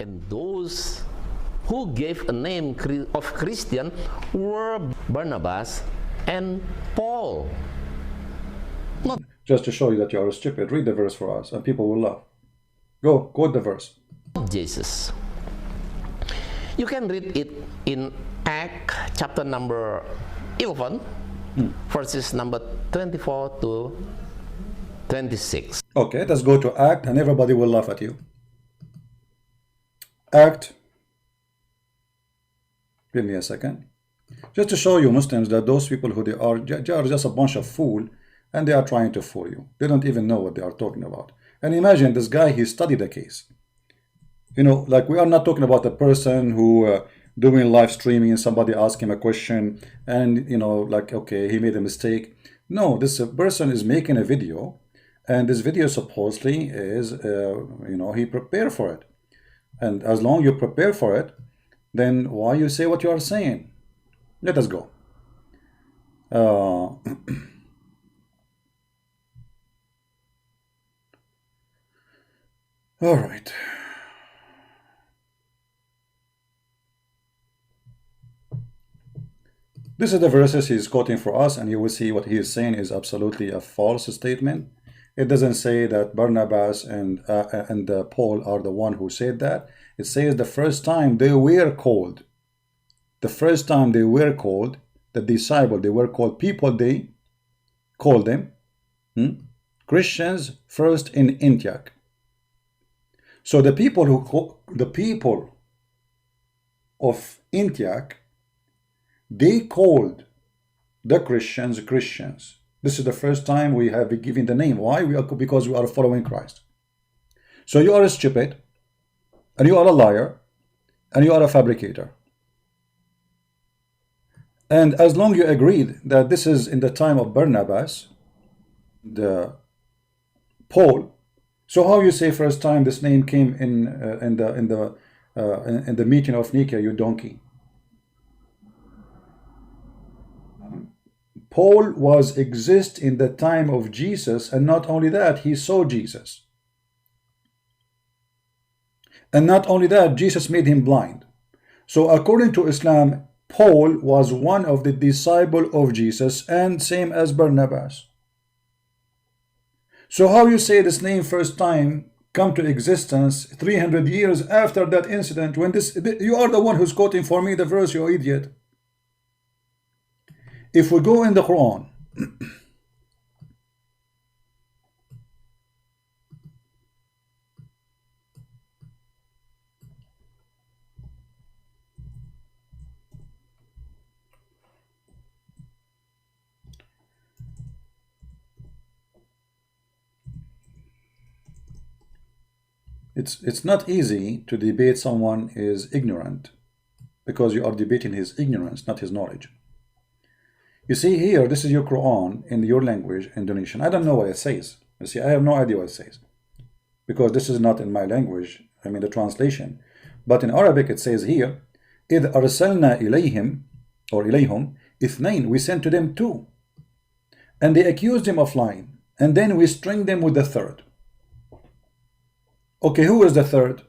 And those who gave a name of Christian were Barnabas and Paul. Not Just to show you that you are stupid, read the verse for us and people will laugh. Go, quote the verse. Jesus. You can read it in Acts chapter number 11, verses number 24 to 26. Okay, let's go to Act and everybody will laugh at you. Act. Give me a second. Just to show you Muslims that those people who they are just a bunch of fool and they are trying to fool you. They don't even know what they are talking about. And imagine this guy, he studied the case. You know, like we are not talking about a person who doing live streaming and somebody ask him a question and, you know, like, okay, he made a mistake. No, this person is making a video and this video supposedly is, you know, he prepared for it. And as long you prepare for it, then why you say what you are saying? Let us go. All right. This is the verses he's quoting for us, and you will see what he is saying is absolutely a false statement. It doesn't say that Barnabas and Paul are the one who said that. It says the first time they were called. The first time they were called, the disciple, they were called people, they called them Christians first in Antioch. So the people of Antioch, they called the Christians Christians. This is the first time we have been given the name. Why? Because we are following Christ. So you are stupid, and you are a liar, and you are a fabricator. And as long you agreed that this is in the time of Barnabas, the Paul, so how you say first time this name came in the meeting of Nicaea, you donkey? Paul was exist in the time of Jesus, and not only that, he saw Jesus. And not only that, Jesus made him blind. So according to Islam, Paul was one of the disciples of Jesus, and same as Barnabas. So how you say this name first time come to existence 300 years after that incident, when you are the one who's quoting for me the verse, you idiot. If we go in the Quran, it's not easy to debate someone is ignorant, because you are debating his ignorance, not his knowledge. You see here, this is your Quran in your language, Indonesian. I don't know what it says. You see, I have no idea what it says, because this is not in my language, I mean the translation. But in Arabic it says here, إِذْ أَرْسَلْنَا إِلَيْهِمْ or إِلَيْهُمْ إِثْنَيْنِ, we sent to them two. And they accused him of lying. And then we string them with the third. Okay, who is the third?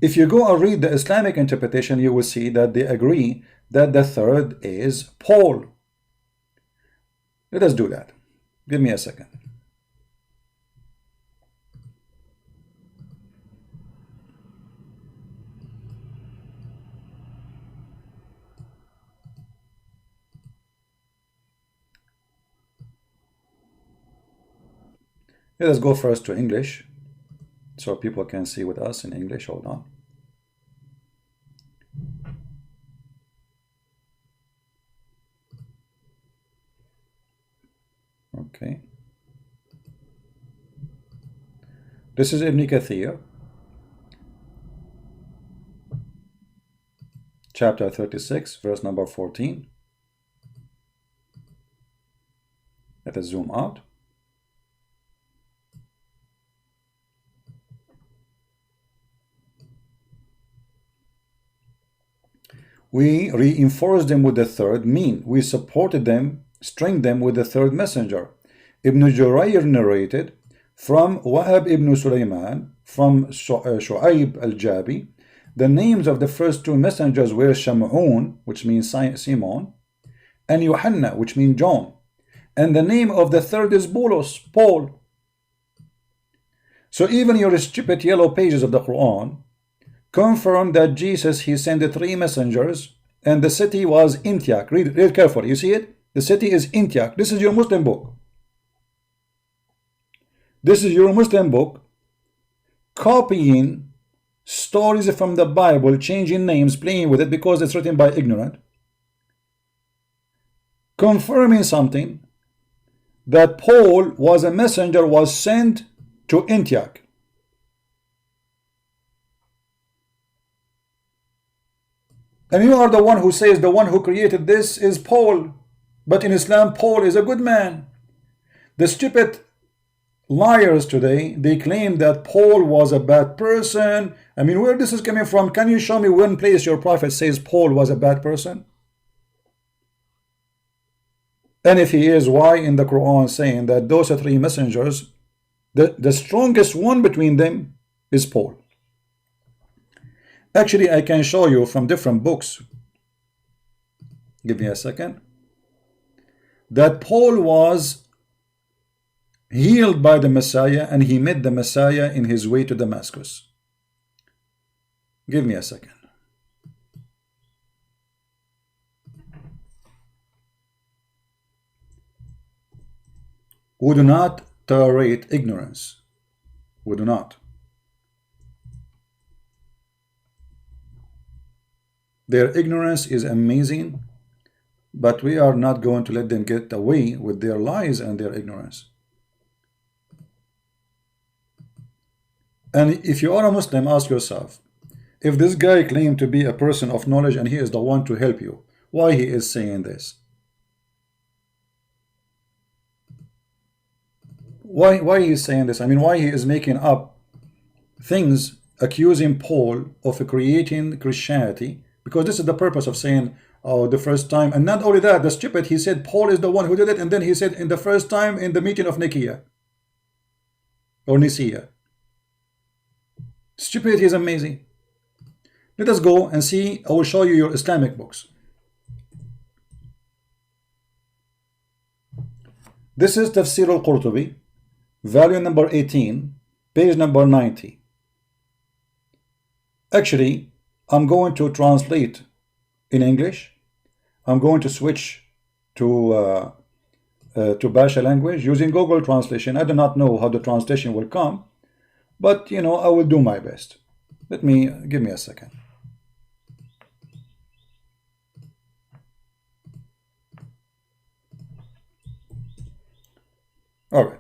If you go and read the Islamic interpretation, you will see that they agree that the third is Paul. Let us do that. Give me a second. Let us go first to English, so people can see with us in English. Hold on. Okay. This is Ibn Kathir, chapter 36, verse number 14. Let us zoom out. We reinforced them with the third, we supported them, string them with the third messenger. Ibn Jurayr narrated from Wahab ibn Sulaiman from Shu'aib al-Jabi. The names of the first two messengers were Shamun, which means Simon, and Yohanna, which means John. And the name of the third is Paulus, Paul. So even your stupid yellow pages of the Quran confirm that Jesus, he sent the three messengers, and the city was Antioch. Read carefully. You see it? The city is Antioch. This is your Muslim book. This is your Muslim book copying stories from the Bible, changing names, playing with it because it's written by ignorant, confirming something that Paul was a messenger, was sent to Antioch. And you are the one who says the one who created this is Paul, but in Islam Paul is a good man. The stupid liars today, they claim that Paul was a bad person. I mean, where this is coming from? Can you show me one place your prophet says Paul was a bad person? And if he is, why in the Quran saying that those are three messengers, the strongest one between them is Paul? Actually, I can show you from different books. Give me a second. That Paul was healed by the Messiah, and he met the Messiah in his way to Damascus. Give me a second. We do not tolerate ignorance. We do not. Their ignorance is amazing, but we are not going to let them get away with their lies and their ignorance. And if you are a Muslim, ask yourself, if this guy claimed to be a person of knowledge and he is the one to help you, why he is saying this? Why he is saying this? I mean, why he is making up things accusing Paul of creating Christianity? Because this is the purpose of saying, oh, the first time. And not only that, the stupid, he said Paul is the one who did it, and then he said in the first time in the meeting of Nicaea or Nicaea. Stupidity is amazing. Let us go and see. I will show you your Islamic books. This is Tafsir al-Qurtubi, volume number 18, page number 90. Actually, I'm going to translate in English. I'm going to switch to Basha language using Google Translation. I do not know how the translation will come, but you know, I will do my best. Give me a second. All right.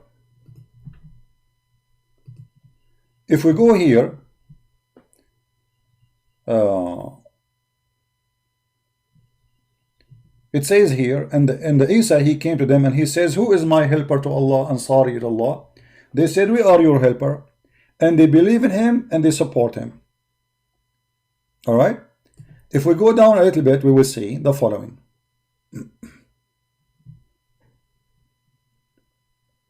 If we go here, it says here, and Isa, he came to them and he says, who is my helper to Allah, Ansari to Allah? They said, we are your helper. And they believe in him and they support him. All right. If we go down a little bit, we will see the following.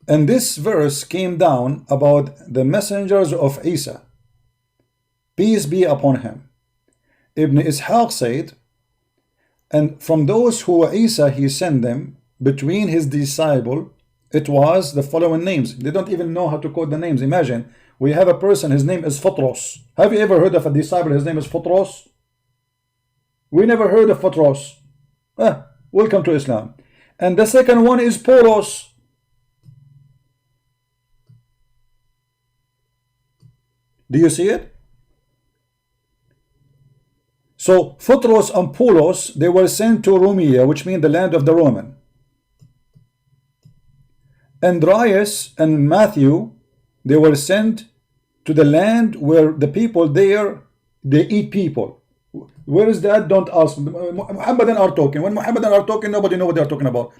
And this verse came down about the messengers of Isa, peace be upon him. Ibn Ishaq said, and from those who Isa he sent them, between his disciple, it was the following names. They don't even know how to quote the names. Imagine, we have a person, his name is Photros. Have you ever heard of a disciple, his name is Photros? We never heard of Photros. Welcome to Islam. And the second one is Paulus. Do you see it? So Photros and Paulus, they were sent to Romia, which means the land of the Roman. Andreas and Matthew, they were sent to the land where the people there, they eat people. Where is that? Don't ask. Muhammadan are talking. When Muhammadan are talking, nobody knows what they are talking about.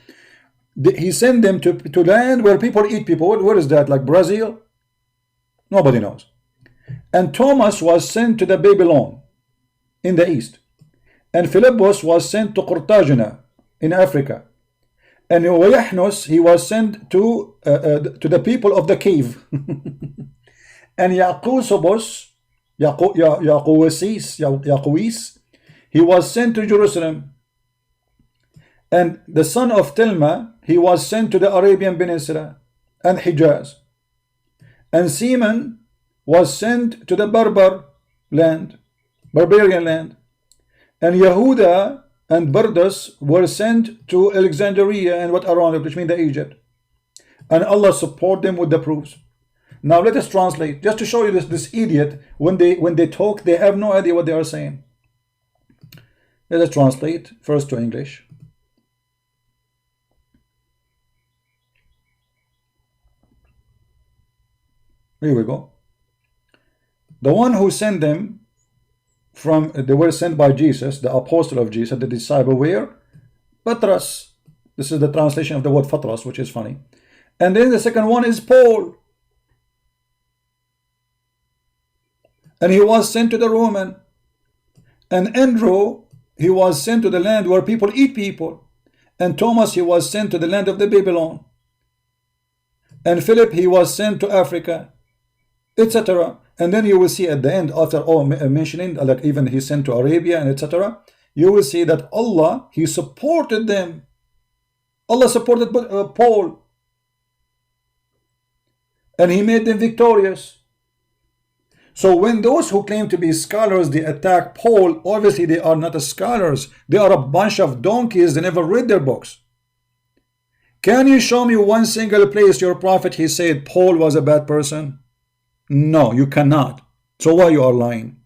He sent them to land where people eat people. Where is that? Like Brazil? Nobody knows. And Thomas was sent to the Babylon in the east. And Philippus was sent to Cartagena in Africa. And Wayahnus, he was sent to the people of the cave. And Yaquis, he was sent to Jerusalem. And the son of Tilma, he was sent to the Arabian Peninsula and Hijaz. And Seaman was sent to the barbarian land. And Yehuda and Barnabas were sent to Alexandria and what around it, which means the Egypt. And Allah support them with the proofs. Now let us translate, just to show you this idiot, when they talk, they have no idea what they are saying. Let us translate first to English. Here we go. The one who sent them they were sent by Jesus, the apostle of Jesus, the disciple, were Patras. This is the translation of the word Patras, which is funny. And then the second one is Paul. And he was sent to the Roman. And Andrew, he was sent to the land where people eat people. And Thomas, he was sent to the land of the Babylon. And Philip, he was sent to Africa, etc. And then you will see at the end, after all mentioning, like even he sent to Arabia and etc., you will see that Allah, he supported them. Allah supported Paul. And he made them victorious. So when those who claim to be scholars, they attack Paul, obviously they are not scholars. They are a bunch of donkeys. They never read their books. Can you show me one single place your prophet, he said Paul was a bad person? No, you cannot. So why you are lying?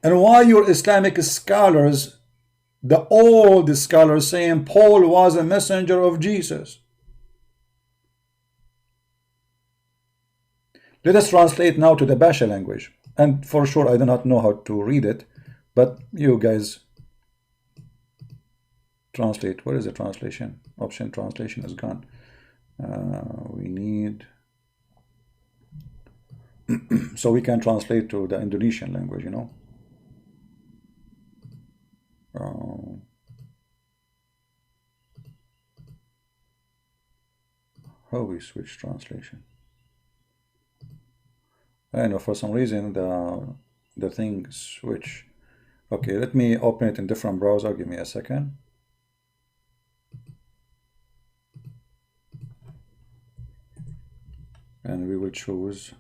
And why your Islamic scholars, the old scholars, saying Paul was a messenger of Jesus? Let us translate now to the Basha language. And for sure I do not know how to read it, but you guys translate. Where is the translation? Option translation is gone. We need... so we can translate to the Indonesian language, you know. How we switch translation? I know for some reason the thing switch. Okay, let me open it in different browser. Give me a second. And we will choose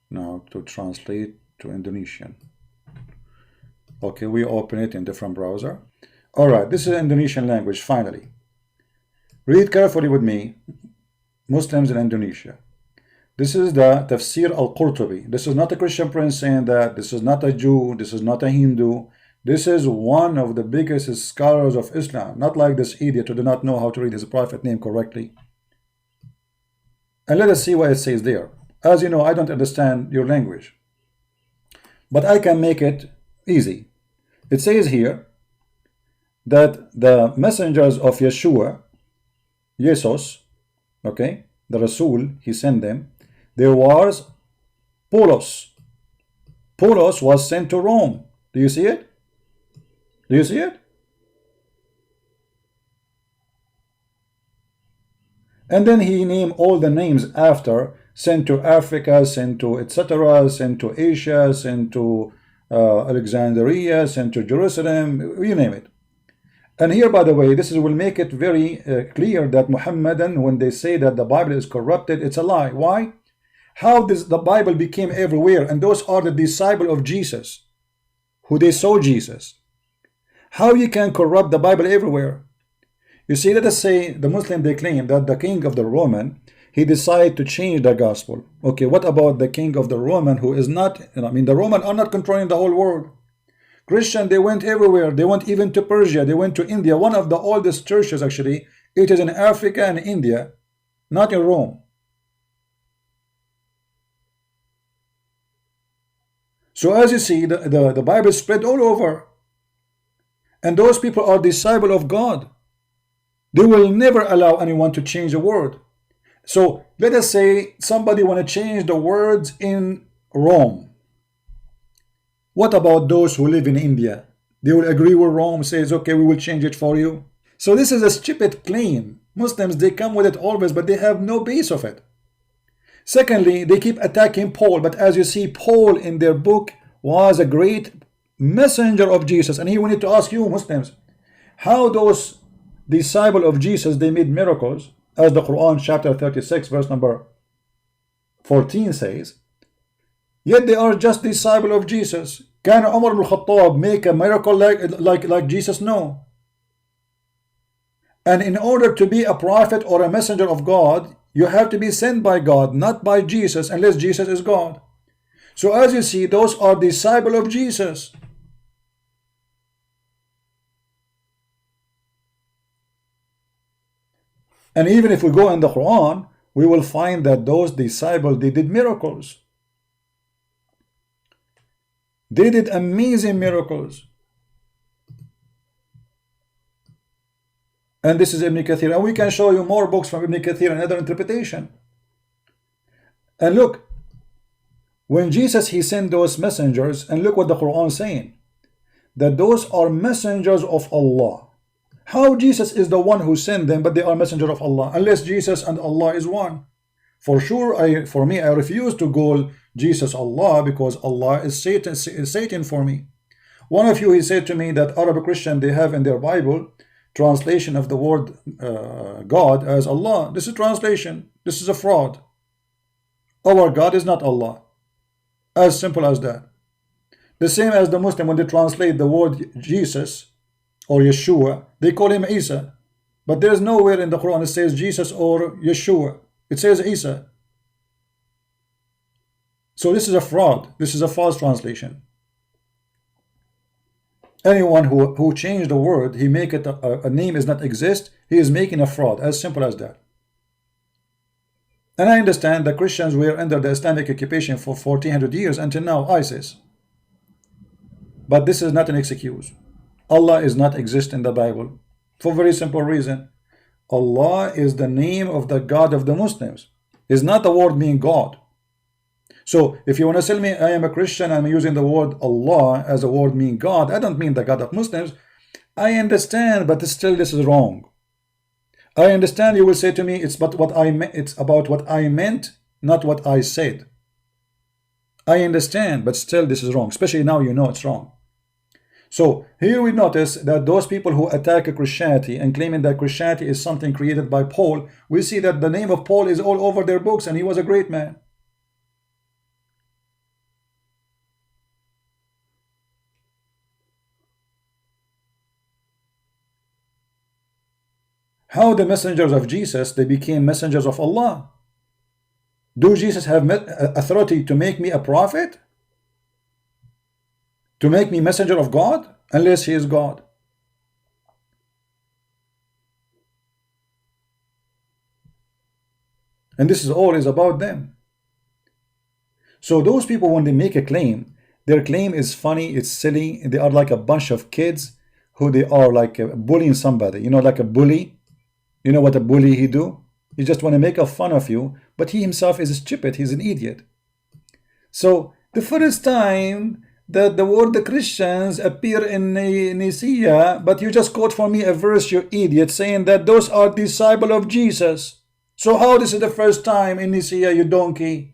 now to translate to Indonesian. Okay, we open it in different browser. All right, this is Indonesian language. Finally, read carefully with me, Muslims in Indonesia. This is the Tafsir al-Qurtubi. This is not a Christian prince saying that. This is not a Jew. This is not a Hindu. This is one of the biggest scholars of Islam. Not like this idiot who do not know how to read his prophet name correctly. And let us see what it says there. As you know, I don't understand your language, but I can make it easy. It says here that the messengers of Yeshua, Jesus, okay, the Rasul, he sent them. There was Paulus. Paulus was sent to Rome. Do you see it? Do you see it? And then he named all the names after, sent to Africa, sent to etc., sent to Asia, sent to Alexandria, sent to Jerusalem, you name it. And here, by the way, this will make it very clear that Muhammadan, when they say that the Bible is corrupted, it's a lie. Why? How does the Bible became everywhere? And those are the disciples of Jesus, who they saw Jesus. How you can corrupt the Bible everywhere? You see, let us say the Muslim, they claim that the king of the Roman, he decided to change the gospel. Okay, what about the king of the Roman who is not, I mean, the Roman are not controlling the whole world. Christian, they went everywhere. They went even to Persia. They went to India. One of the oldest churches, actually, it is in Africa and India, not in Rome. So as you see, the Bible spread all over. And those people are disciples of God. They will never allow anyone to change the word. So let us say somebody want to change the words in Rome. What about those who live in India? They will agree with Rome, says, okay, we will change it for you. So this is a stupid claim. Muslims, they come with it always, but they have no base of it. Secondly, they keep attacking Paul, but as you see, Paul in their book was a great messenger of Jesus. And here we need to ask you Muslims, how those disciples of Jesus, they made miracles, as the Quran chapter 36 verse number 14 says, yet they are just disciples of Jesus. Can Umar ibn Khattab make a miracle like Jesus? No. And in order to be a prophet or a messenger of God, you have to be sent by God, not by Jesus, unless Jesus is God. So as you see, those are disciples of Jesus. And even if we go in the Quran, we will find that those disciples, they did miracles. They did amazing miracles. And this is Ibn Kathir. And we can show you more books from Ibn Kathir and other interpretation. And look, when Jesus, he sent those messengers, and look what the Quran is saying, that those are messengers of Allah. How Jesus is the one who sent them, but they are messenger of Allah, unless Jesus and Allah is one. For sure, for me, I refuse to call Jesus Allah, because Allah is Satan for me. One of you, he said to me that Arab Christian, they have in their Bible translation of the word God as Allah. This is translation. This is a fraud. Our God is not Allah. As simple as that. The same as the Muslim, when they translate the word Jesus or Yeshua, they call him Isa. But there is nowhere in the Quran it says Jesus or Yeshua. It says Isa. So this is a fraud. This is a false translation. Anyone who changed the word, he make it a name is not exist, he is making a fraud. As simple as that. And I understand that Christians were under the Islamic occupation for 1400 years until now, ISIS. But this is not an excuse. Allah is not exist in the Bible for a very simple reason. Allah is the name of the God of the Muslims. It's not the word mean God. So if you want to tell me I am a Christian, I'm using the word Allah as a word mean God, I don't mean the God of Muslims. I understand, but still this is wrong. I understand you will say to me it's about what I meant, not what I said. I understand, but still this is wrong, especially now you know it's wrong. So here we notice that those people who attack Christianity and claiming that Christianity is something created by Paul, we see that the name of Paul is all over their books, and he was a great man. How the messengers of Jesus, they became messengers of Allah? Do Jesus have authority to make me a prophet? To make me messenger of God? Unless he is God. And this is all is about them. So those people, when they make a claim, their claim is funny, it's silly, they are like a bunch of kids who they are like bullying somebody, you know, like a bully. You know what a bully he do? He just want to make a fun of you, but he himself is stupid, he's an idiot. So the first time that the word the Christians appear in Nicaea, but you just quote for me a verse, you idiot, saying that those are disciples of Jesus. So how this is the first time in Nicaea, you donkey?